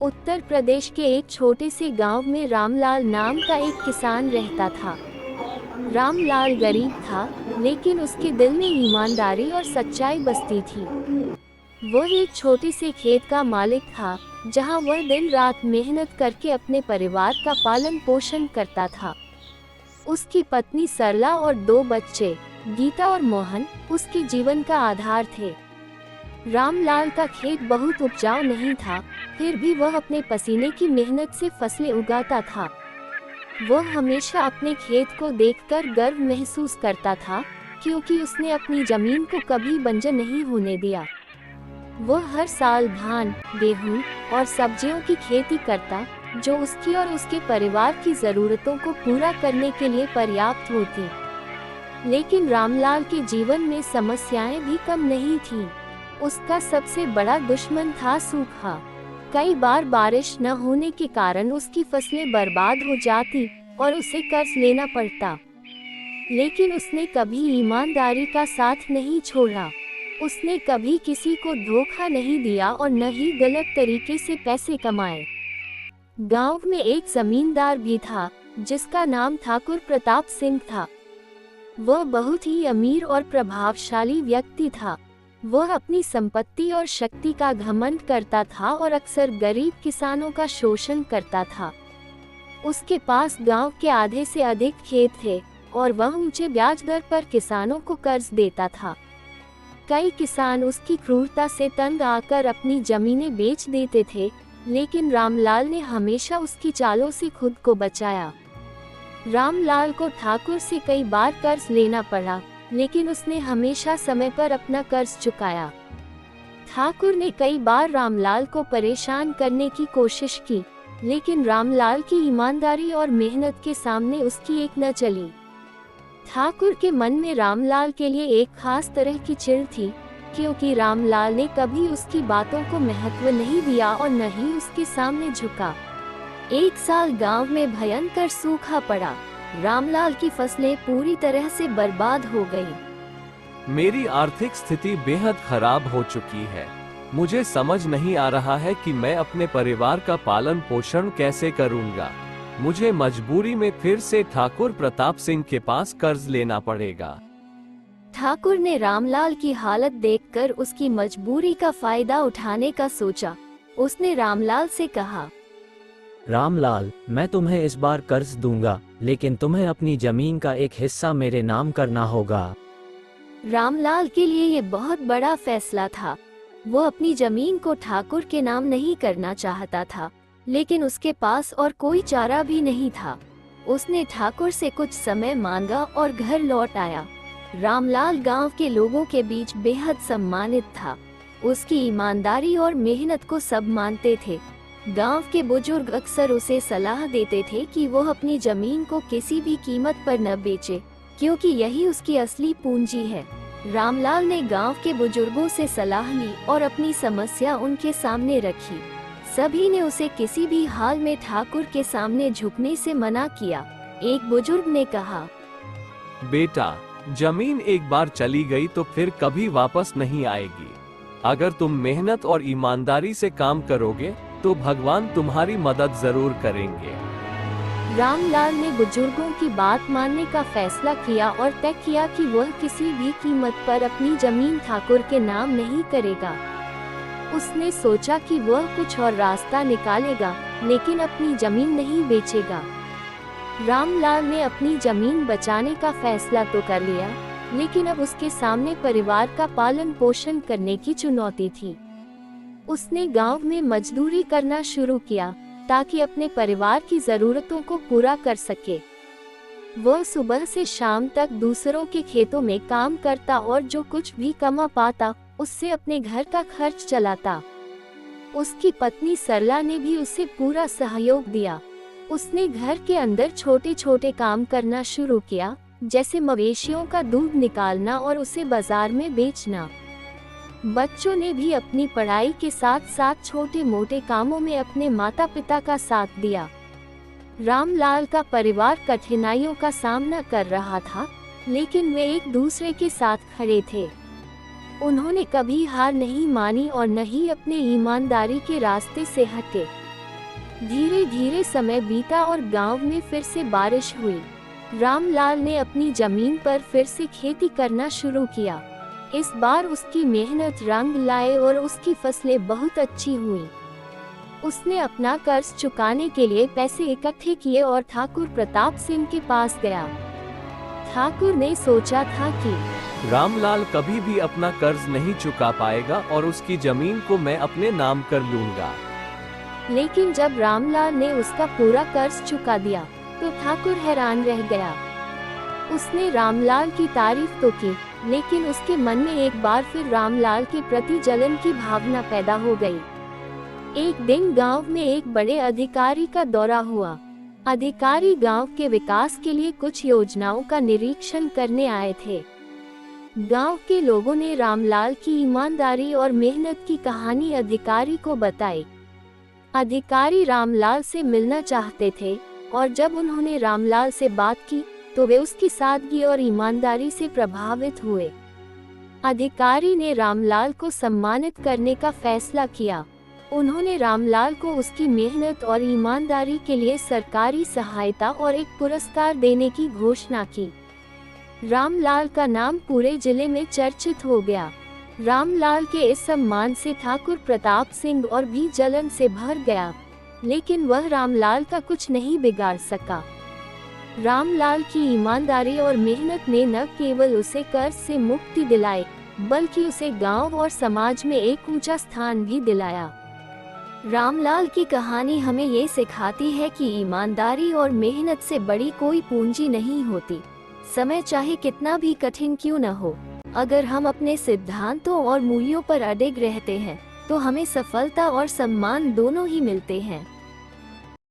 उत्तर प्रदेश के एक छोटे से गांव में रामलाल नाम का एक किसान रहता था। रामलाल गरीब था, लेकिन उसके दिल में ईमानदारी और सच्चाई बसती थी। वह एक छोटे से खेत का मालिक था, जहां वह दिन रात मेहनत करके अपने परिवार का पालन पोषण करता था। उसकी पत्नी सरला और 2 बच्चे, गीता और मोहन, उसके जीवन का आधार थे। रामलाल का खेत बहुत उपजाऊ नहीं था, फिर भी वह अपने पसीने की मेहनत से फसलें उगाता था। वह हमेशा अपने खेत को देखकर गर्व महसूस करता था, क्योंकि उसने अपनी जमीन को कभी बंजर नहीं होने दिया। वह हर साल धान, गेहूं और सब्जियों की खेती करता, जो उसकी और उसके परिवार की जरूरतों को पूरा करने के लिए पर्याप्त होती। लेकिन रामलाल के जीवन में समस्याएं भी कम नहीं थीं। उसका सबसे बड़ा दुश्मन था सूखा। कई बार बारिश न होने के कारण उसकी फसलें बर्बाद हो जाती और उसे कर्ज लेना पड़ता। लेकिन उसने कभी ईमानदारी का साथ नहीं छोड़ा। उसने कभी किसी को धोखा नहीं दिया और न ही गलत तरीके से पैसे कमाए। गांव में एक जमींदार भी था, जिसका नाम ठाकुर प्रताप सिंह था। वह बहुत ही अमीर और प्रभावशाली व्यक्ति था। वह अपनी संपत्ति और शक्ति का घमंड करता था और अक्सर गरीब किसानों का शोषण करता था। उसके पास गांव के आधे से अधिक खेत थे और वह ऊंचे ब्याज दर पर किसानों को कर्ज देता था। कई किसान उसकी क्रूरता से तंग आकर अपनी जमीनें बेच देते थे, लेकिन रामलाल ने हमेशा उसकी चालों से खुद को बचाया। रामलाल को ठाकुर से कई बार कर्ज लेना पड़ा, लेकिन उसने हमेशा समय पर अपना कर्ज चुकाया। ठाकुर ने कई बार रामलाल को परेशान करने की कोशिश की, लेकिन रामलाल की ईमानदारी और मेहनत के सामने उसकी एक न चली। ठाकुर के मन में रामलाल के लिए एक खास तरह की चिढ़ थी, क्योंकि रामलाल ने कभी उसकी बातों को महत्व नहीं दिया और न ही उसके सामने झुका। एक साल गांव में भयंकर सूखा पड़ा। रामलाल की फसलें पूरी तरह से बर्बाद हो गईं। मेरी आर्थिक स्थिति बेहद खराब हो चुकी है। मुझे समझ नहीं आ रहा है कि मैं अपने परिवार का पालन पोषण कैसे करूंगा। मुझे मजबूरी में फिर से ठाकुर प्रताप सिंह के पास कर्ज लेना पड़ेगा। ठाकुर ने रामलाल की हालत देखकर उसकी मजबूरी का फायदा उठाने का सोचा। उसने रामलाल से कहा, रामलाल, मैं तुम्हें इस बार कर्ज दूंगा, लेकिन तुम्हें अपनी जमीन का एक हिस्सा मेरे नाम करना होगा। रामलाल के लिए ये बहुत बड़ा फैसला था। वो अपनी जमीन को ठाकुर के नाम नहीं करना चाहता था, लेकिन उसके पास और कोई चारा भी नहीं था। उसने ठाकुर से कुछ समय मांगा और घर लौट आया। रामलाल गांव के लोगों के बीच बेहद सम्मानित था। उसकी ईमानदारी और मेहनत को सब मानते थे। गांव के बुजुर्ग अक्सर उसे सलाह देते थे कि वह अपनी जमीन को किसी भी कीमत पर न बेचे, क्योंकि यही उसकी असली पूंजी है। रामलाल ने गांव के बुजुर्गों से सलाह ली और अपनी समस्या उनके सामने रखी। सभी ने उसे किसी भी हाल में ठाकुर के सामने झुकने से मना किया। एक बुजुर्ग ने कहा, बेटा, जमीन एक बार चली गई तो फिर कभी वापस नहीं आएगी। अगर तुम मेहनत और ईमानदारी से काम करोगे तो भगवान तुम्हारी मदद जरूर करेंगे। रामलाल ने बुजुर्गों की बात मानने का फैसला किया और तय किया कि वह किसी भी कीमत पर अपनी जमीन ठाकुर के नाम नहीं करेगा। उसने सोचा कि वह कुछ और रास्ता निकालेगा, लेकिन अपनी जमीन नहीं बेचेगा। रामलाल ने अपनी जमीन बचाने का फैसला तो कर लिया, लेकिन अब उसके सामने परिवार का पालन पोषण करने की चुनौती थी। उसने गांव में मजदूरी करना शुरू किया, ताकि अपने परिवार की जरूरतों को पूरा कर सके। वह सुबह से शाम तक दूसरों के खेतों में काम करता और जो कुछ भी कमा पाता, उससे अपने घर का खर्च चलाता। उसकी पत्नी सरला ने भी उसे पूरा सहयोग दिया। उसने घर के अंदर छोटे छोटे काम करना शुरू किया, जैसे मवेशियों का दूध निकालना और उसे बाजार में बेचना। बच्चों ने भी अपनी पढ़ाई के साथ साथ छोटे मोटे कामों में अपने माता पिता का साथ दिया। रामलाल का परिवार कठिनाइयों का सामना कर रहा था, लेकिन वे एक दूसरे के साथ खड़े थे। उन्होंने कभी हार नहीं मानी और न ही अपने ईमानदारी के रास्ते से हटे। धीरे धीरे समय बीता और गांव में फिर से बारिश हुई। रामलाल ने अपनी जमीन पर फिर से खेती करना शुरू किया। इस बार उसकी मेहनत रंग लाए और उसकी फसलें बहुत अच्छी हुई। उसने अपना कर्ज चुकाने के लिए पैसे इकट्ठे किए और ठाकुर प्रताप सिंह के पास गया। ठाकुर ने सोचा था कि रामलाल कभी भी अपना कर्ज नहीं चुका पाएगा और उसकी जमीन को मैं अपने नाम कर लूंगा। लेकिन जब रामलाल ने उसका पूरा कर्ज चुका दिया तो ठाकुर हैरान रह गया। उसने रामलाल की तारीफ तो की, लेकिन उसके मन में एक बार फिर रामलाल के प्रति जलन की भावना पैदा हो गई। एक दिन गांव में एक बड़े अधिकारी का दौरा हुआ। अधिकारी गांव के विकास के लिए कुछ योजनाओं का निरीक्षण करने आए थे। गांव के लोगों ने रामलाल की ईमानदारी और मेहनत की कहानी अधिकारी को बताई। अधिकारी रामलाल से मिलना चाहते थे और जब उन्होंने रामलाल से बात की तो वे उसकी सादगी और ईमानदारी से प्रभावित हुए। अधिकारी ने रामलाल को सम्मानित करने का फैसला किया। उन्होंने रामलाल को उसकी मेहनत और ईमानदारी के लिए सरकारी सहायता और एक पुरस्कार देने की घोषणा की। रामलाल का नाम पूरे जिले में चर्चित हो गया। रामलाल के इस सम्मान से ठाकुर प्रताप सिंह और भी जलन से भर गया, लेकिन वह रामलाल का कुछ नहीं बिगाड़ सका। रामलाल की ईमानदारी और मेहनत ने न केवल उसे कर्ज से मुक्ति दिलाई, बल्कि उसे गांव और समाज में एक ऊंचा स्थान भी दिलाया। रामलाल की कहानी हमें ये सिखाती है कि ईमानदारी और मेहनत से बड़ी कोई पूंजी नहीं होती। समय चाहे कितना भी कठिन क्यों न हो, अगर हम अपने सिद्धांतों और मूल्यों पर अडिग रहते हैं तो हमें सफलता और सम्मान दोनों ही मिलते हैं।